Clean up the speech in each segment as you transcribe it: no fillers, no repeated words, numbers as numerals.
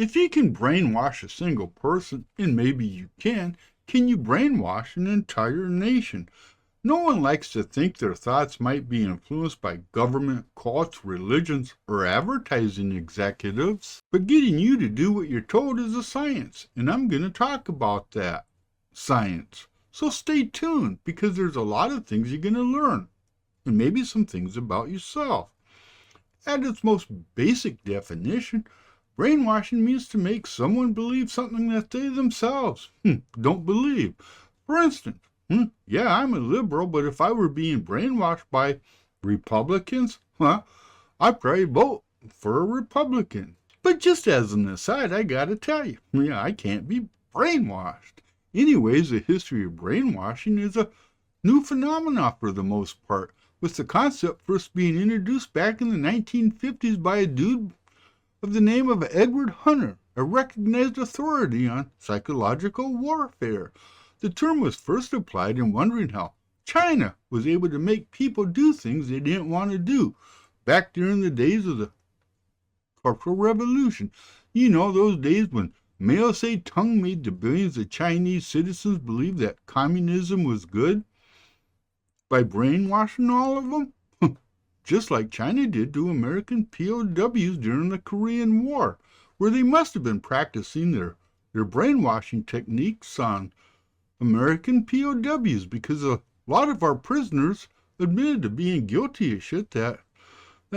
If you can brainwash a single person, and maybe you can you brainwash an entire nation? No one likes to think their thoughts might be influenced by government, cults, religions, or advertising executives. But getting you to do what you're told is a science, and I'm going to talk about that science. So stay tuned, because there's a lot of things you're going to learn, and maybe some things about yourself. At its most basic definition, brainwashing means to make someone believe something that they themselves don't believe. For instance, yeah, I'm a liberal, but if I were being brainwashed by Republicans, I'd probably vote for a Republican. But just as an aside, I gotta tell you, I can't be brainwashed. Anyways, the history of brainwashing is a new phenomenon for the most part, with the concept first being introduced back in the 1950s by a dude of the name of Edward Hunter, a recognized authority on psychological warfare. The term was first applied in wondering how China was able to make people do things they didn't want to do, back during the days of the Cultural Revolution. You know, those days when Mao Zedong made the billions of Chinese citizens believe that communism was good by brainwashing all of them? Just like China did to American POWs during the Korean War, where they must have been practicing their brainwashing techniques on American POWs, because a lot of our prisoners admitted to being guilty of shit that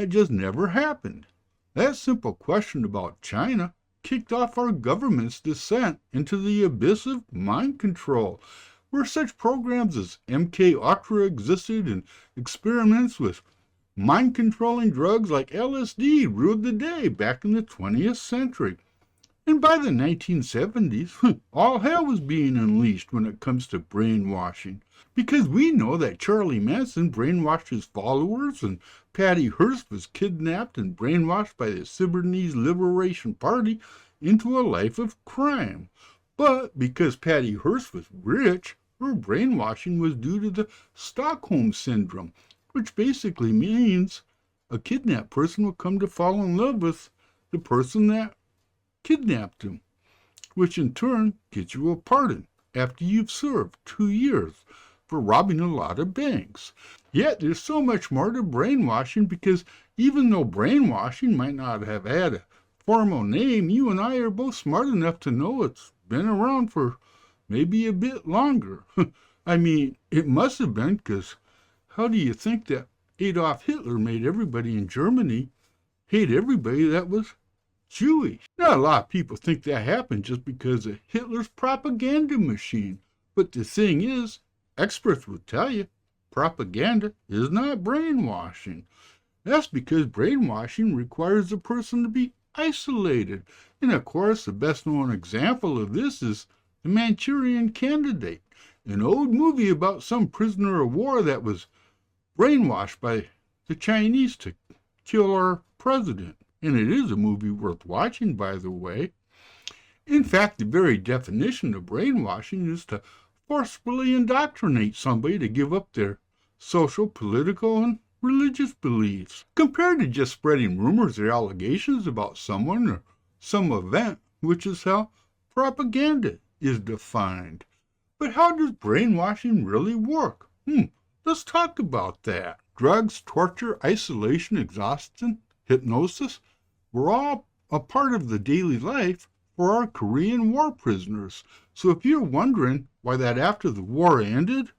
just never happened. That simple question about China kicked off our government's descent into the abyss of mind control, where such programs as MK Ultra existed and experiments with mind-controlling drugs like LSD ruled the day back in the 20th century. And by the 1970s, all hell was being unleashed when it comes to brainwashing. Because we know that Charlie Manson brainwashed his followers, and Patty Hearst was kidnapped and brainwashed by the Sudanese Liberation Party into a life of crime. But because Patty Hearst was rich, her brainwashing was due to the Stockholm Syndrome, which basically means a kidnapped person will come to fall in love with the person that kidnapped him, which in turn gets you a pardon after you've served 2 years for robbing a lot of banks. Yet there's so much more to brainwashing, because even though brainwashing might not have had a formal name, you and I are both smart enough to know it's been around for maybe a bit longer. I mean, it must have been, because how do you think that Adolf Hitler made everybody in Germany hate everybody that was Jewish? Now, a lot of people think that happened just because of Hitler's propaganda machine. But the thing is, experts will tell you, propaganda is not brainwashing. That's because brainwashing requires a person to be isolated. And of course, the best known example of this is The Manchurian Candidate, an old movie about some prisoner of war that was brainwashed by the Chinese to kill our president. And it is a movie worth watching, by the way. In fact, the very definition of brainwashing is to forcefully indoctrinate somebody to give up their social, political, and religious beliefs, compared to just spreading rumors or allegations about someone or some event, which is how propaganda is defined. But how does brainwashing really work? Let's talk about that. Drugs, torture, isolation, exhaustion, hypnosis were all a part of the daily life for our Korean War prisoners. So if you're wondering why that after the war ended,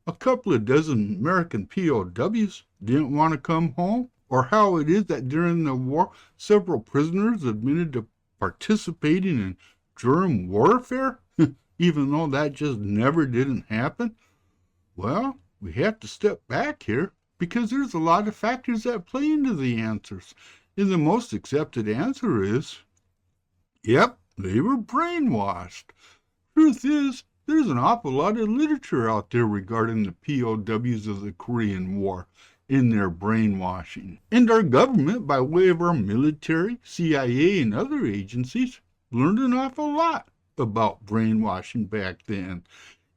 a couple of dozen American POWs didn't want to come home, or how it is that during the war several prisoners admitted to participating in germ warfare, even though that just never didn't happen, well, we have to step back here, because there's a lot of factors that play into the answers. And the most accepted answer is, yep, they were brainwashed. Truth is, there's an awful lot of literature out there regarding the POWs of the Korean War in their brainwashing. And our government, by way of our military, CIA, and other agencies, learned an awful lot about brainwashing back then.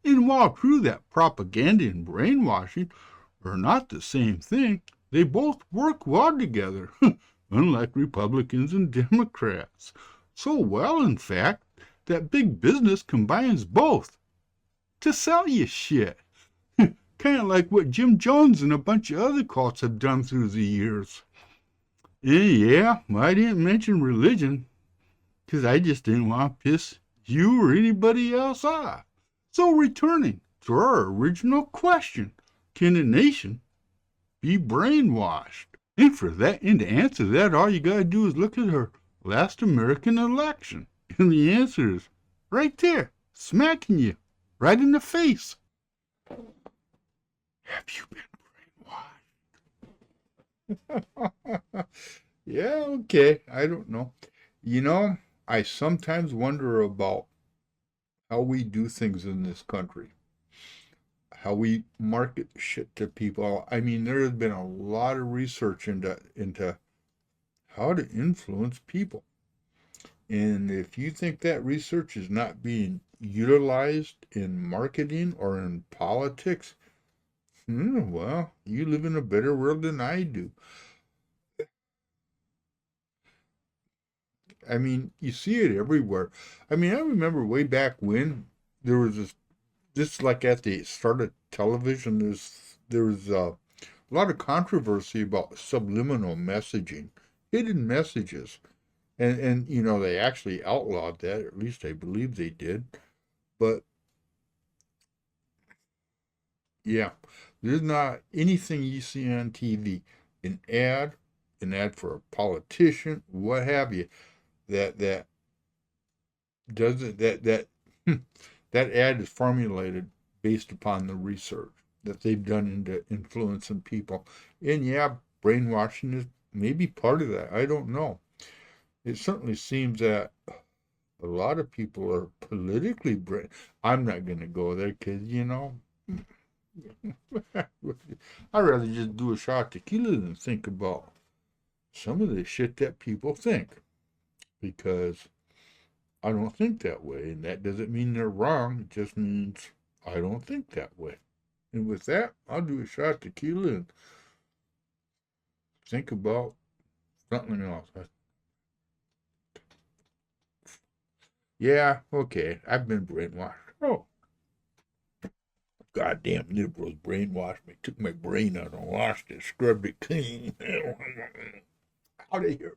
And while true that propaganda and brainwashing are not the same thing, they both work well together, unlike Republicans and Democrats. So well, in fact, that big business combines both to sell you shit. Kind of like what Jim Jones and a bunch of other cults have done through the years. And yeah, I didn't mention religion because I just didn't want to piss you or anybody else off. So, returning to our original question, can a nation be brainwashed? And for that, and to answer that, all you gotta do is look at our last American election. And the answer is right there, smacking you right in the face. Have you been brainwashed? Yeah, okay. I don't know. You know, I sometimes wonder about how we do things in this country, how we market shit to people. I mean, there has been a lot of research into how to influence people. And if you think that research is not being utilized in marketing or in politics, well, you live in a better world than I do. I mean, you see it everywhere. I mean, I remember way back when there was this like at the start of television, there was a lot of controversy about subliminal messaging, hidden messages. And you know, they actually outlawed that, or at least I believe they did. But yeah, there's not anything you see on TV, an ad, an ad for a politician, what have you, that doesn't that that ad is formulated based upon the research that they've done into influencing people. And yeah, brainwashing is maybe part of that. I don't know. It certainly seems that a lot of people are politically brain. I'm not going to go there because, you know, I'd rather just do a shot of tequila than think about some of the shit that people think because I don't think that way. And that doesn't mean they're wrong. It just means I don't think that way. And with that, I'll do a shot of tequila and think about something else. Yeah, okay. I've been brainwashed. Oh, goddamn liberals brainwashed me. Took my brain out and washed it, scrubbed it clean. Out of here.